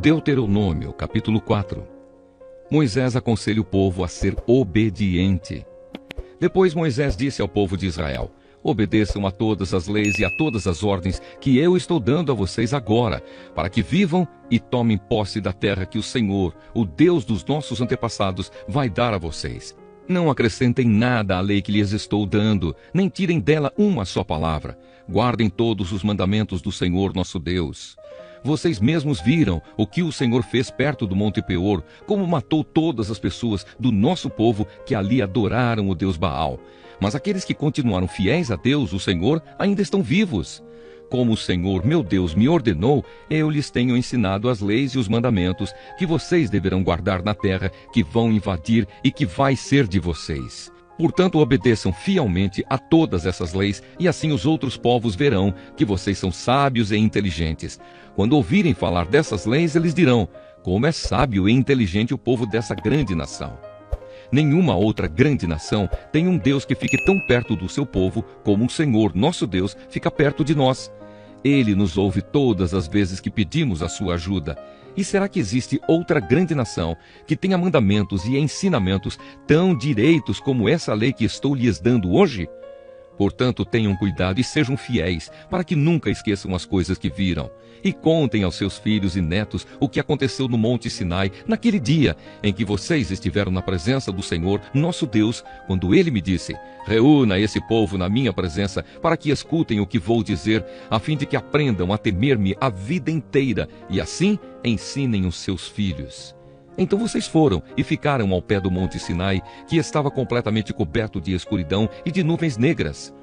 Deuteronômio, capítulo 4. Moisés aconselha o povo a ser obediente. Depois Moisés disse ao povo de Israel: obedeçam a todas as leis e a todas as ordens que eu estou dando a vocês agora, para que vivam e tomem posse da terra que o Senhor, o Deus dos nossos antepassados, vai dar a vocês. Não acrescentem nada à lei que lhes estou dando, nem tirem dela uma só palavra. Guardem todos os mandamentos do Senhor nosso Deus. Vocês mesmos viram o que o Senhor fez perto do Monte Peor, como matou todas as pessoas do nosso povo que ali adoraram o Deus Baal. Mas aqueles que continuaram fiéis a Deus, o Senhor, ainda estão vivos. Como o Senhor, meu Deus, me ordenou, eu lhes tenho ensinado as leis e os mandamentos que vocês deverão guardar na terra que vão invadir e que vai ser de vocês. Portanto, obedeçam fielmente a todas essas leis, e assim os outros povos verão que vocês são sábios e inteligentes. Quando ouvirem falar dessas leis, eles dirão: como é sábio e inteligente o povo dessa grande nação. Nenhuma outra grande nação tem um Deus que fique tão perto do seu povo como o Senhor, nosso Deus, fica perto de nós. Ele nos ouve todas as vezes que pedimos a sua ajuda. E será que existe outra grande nação que tenha mandamentos e ensinamentos tão direitos como essa lei que estou lhes dando hoje? Portanto, tenham cuidado e sejam fiéis, para que nunca esqueçam as coisas que viram. E contem aos seus filhos e netos o que aconteceu no Monte Sinai, naquele dia em que vocês estiveram na presença do Senhor, nosso Deus, quando Ele me disse: reúna esse povo na minha presença, para que escutem o que vou dizer, a fim de que aprendam a temer-me a vida inteira, e assim ensinem os seus filhos. Então vocês foram e ficaram ao pé do Monte Sinai, que estava completamente coberto de escuridão e de nuvens negras.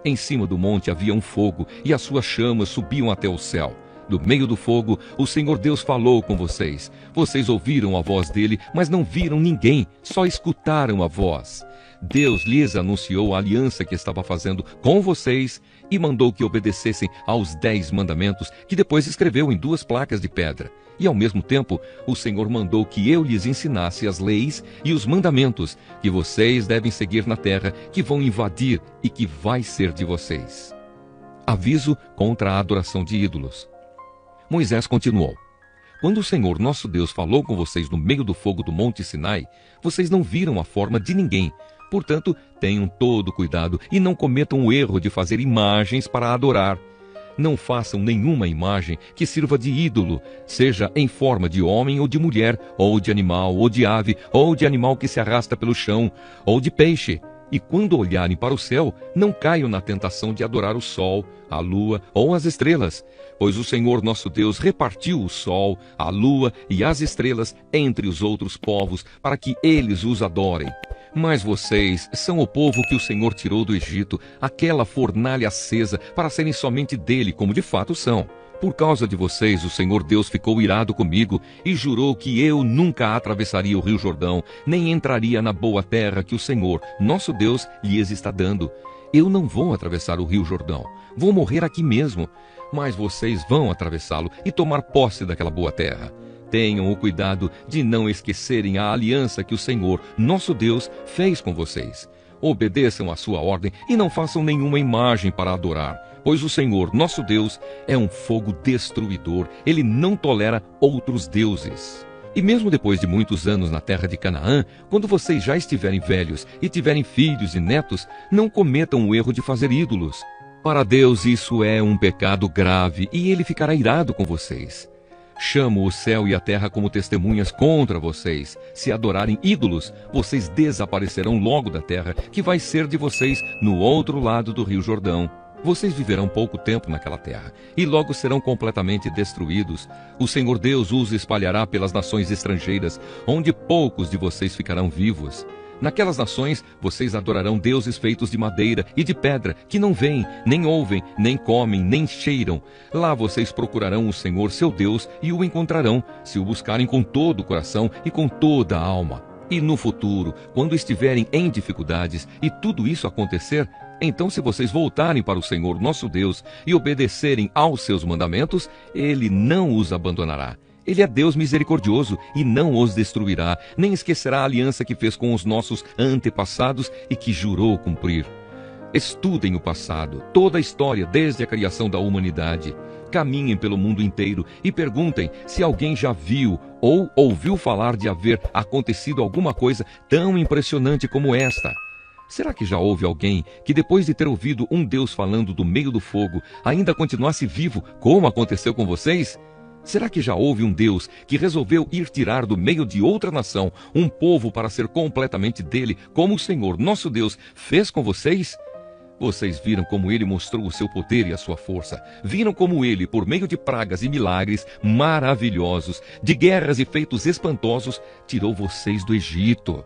Em cima do monte havia um fogo, e as suas chamas subiam até o céu. Do meio do fogo, o Senhor Deus falou com vocês. Vocês ouviram a voz dele, mas não viram ninguém, só escutaram a voz. Deus lhes anunciou a aliança que estava fazendo com vocês e mandou que obedecessem aos 10 mandamentos que depois escreveu em 2 placas de pedra. E ao mesmo tempo, o Senhor mandou que eu lhes ensinasse as leis e os mandamentos que vocês devem seguir na terra que vão invadir e que vai ser de vocês. Aviso contra a adoração de ídolos. Moisés continuou: quando o Senhor nosso Deus falou com vocês no meio do fogo do Monte Sinai, vocês não viram a forma de ninguém. Portanto, tenham todo cuidado e não cometam o erro de fazer imagens para adorar. Não façam nenhuma imagem que sirva de ídolo, seja em forma de homem ou de mulher, ou de animal, ou de ave, ou de animal que se arrasta pelo chão, ou de peixe. E quando olharem para o céu, não caiam na tentação de adorar o sol, a lua ou as estrelas, pois o Senhor nosso Deus repartiu o sol, a lua e as estrelas entre os outros povos, para que eles os adorem. Mas vocês são o povo que o Senhor tirou do Egito, aquela fornalha acesa, para serem somente dele, como de fato são. Por causa de vocês, o Senhor Deus ficou irado comigo e jurou que eu nunca atravessaria o rio Jordão, nem entraria na boa terra que o Senhor, nosso Deus, lhes está dando. Eu não vou atravessar o rio Jordão, vou morrer aqui mesmo, mas vocês vão atravessá-lo e tomar posse daquela boa terra. Tenham o cuidado de não esquecerem a aliança que o Senhor, nosso Deus, fez com vocês. Obedeçam à sua ordem e não façam nenhuma imagem para adorar, pois o Senhor, nosso Deus, é um fogo destruidor. Ele não tolera outros deuses. E mesmo depois de muitos anos na terra de Canaã, quando vocês já estiverem velhos e tiverem filhos e netos, não cometam o erro de fazer ídolos. Para Deus isso é um pecado grave e Ele ficará irado com vocês. Chamo o céu e a terra como testemunhas contra vocês. Se adorarem ídolos, vocês desaparecerão logo da terra, que vai ser de vocês no outro lado do rio Jordão. Vocês viverão pouco tempo naquela terra, e logo serão completamente destruídos. O Senhor Deus os espalhará pelas nações estrangeiras, onde poucos de vocês ficarão vivos. Naquelas nações, vocês adorarão deuses feitos de madeira e de pedra, que não veem, nem ouvem, nem comem, nem cheiram. Lá vocês procurarão o Senhor, seu Deus, e o encontrarão, se o buscarem com todo o coração e com toda a alma. E no futuro, quando estiverem em dificuldades e tudo isso acontecer, então se vocês voltarem para o Senhor, nosso Deus, e obedecerem aos seus mandamentos, Ele não os abandonará. Ele é Deus misericordioso e não os destruirá, nem esquecerá a aliança que fez com os nossos antepassados e que jurou cumprir. Estudem o passado, toda a história desde a criação da humanidade. Caminhem pelo mundo inteiro e perguntem se alguém já viu ou ouviu falar de haver acontecido alguma coisa tão impressionante como esta. Será que já houve alguém que, depois de ter ouvido um Deus falando do meio do fogo, ainda continuasse vivo, como aconteceu com vocês? Será que já houve um Deus que resolveu ir tirar do meio de outra nação um povo para ser completamente dele, como o Senhor, nosso Deus, fez com vocês? Vocês viram como ele mostrou o seu poder e a sua força. Viram como ele, por meio de pragas e milagres maravilhosos, de guerras e feitos espantosos, tirou vocês do Egito.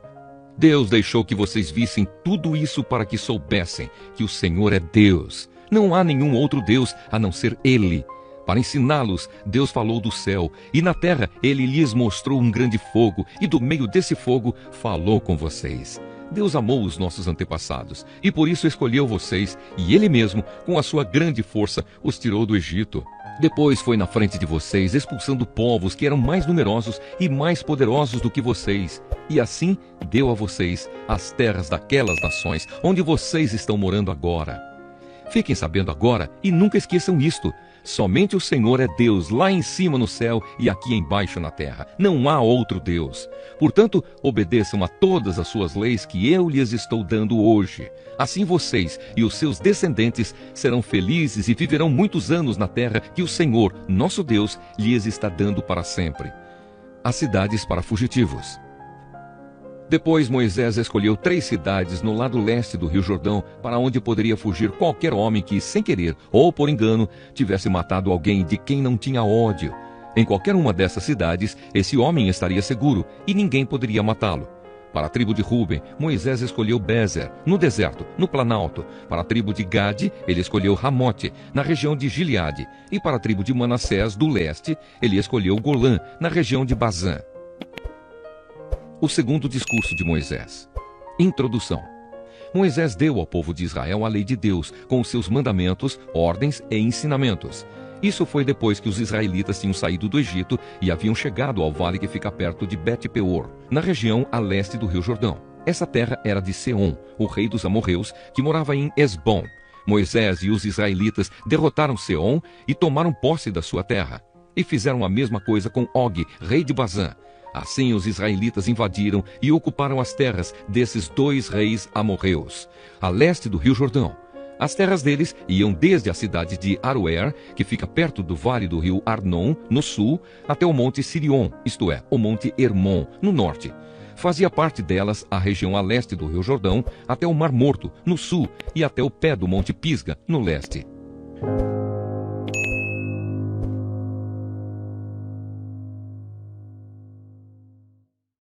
Deus deixou que vocês vissem tudo isso para que soubessem que o Senhor é Deus. Não há nenhum outro Deus a não ser Ele. Para ensiná-los, Deus falou do céu, e na terra Ele lhes mostrou um grande fogo, e do meio desse fogo falou com vocês. Deus amou os nossos antepassados, e por isso escolheu vocês, e Ele mesmo, com a sua grande força, os tirou do Egito. Depois foi na frente de vocês, expulsando povos que eram mais numerosos e mais poderosos do que vocês. E assim deu a vocês as terras daquelas nações, onde vocês estão morando agora. Fiquem sabendo agora e nunca esqueçam isto. Somente o Senhor é Deus lá em cima no céu e aqui embaixo na terra. Não há outro Deus. Portanto, obedeçam a todas as suas leis que eu lhes estou dando hoje. Assim vocês e os seus descendentes serão felizes e viverão muitos anos na terra que o Senhor, nosso Deus, lhes está dando para sempre. As cidades para fugitivos. Depois Moisés escolheu 3 cidades no lado leste do Rio Jordão, para onde poderia fugir qualquer homem que, sem querer ou por engano, tivesse matado alguém de quem não tinha ódio. Em qualquer uma dessas cidades, esse homem estaria seguro e ninguém poderia matá-lo. Para a tribo de Ruben, Moisés escolheu Bezer, no deserto, no planalto. Para a tribo de Gade, ele escolheu Ramote, na região de Gileade. E para a tribo de Manassés, do leste, ele escolheu Golã, na região de Bazã. O segundo discurso de Moisés. Introdução. Moisés deu ao povo de Israel a lei de Deus, com os seus mandamentos, ordens e ensinamentos. Isso foi depois que os israelitas tinham saído do Egito e haviam chegado ao vale que fica perto de Bet-peor, na região a leste do Rio Jordão. Essa terra era de Seom, o rei dos amorreus, que morava em Esbom. Moisés e os israelitas derrotaram Seom e tomaram posse da sua terra. E fizeram a mesma coisa com Og, rei de Bazã. Assim os israelitas invadiram e ocuparam as terras desses 2 reis amorreus, a leste do Rio Jordão. As terras deles iam desde a cidade de Aroer, que fica perto do vale do rio Arnon, no sul, até o monte Sirion, isto é, o monte Hermon, no norte. Fazia parte delas a região a leste do Rio Jordão, até o Mar Morto, no sul, e até o pé do monte Pisga, no leste.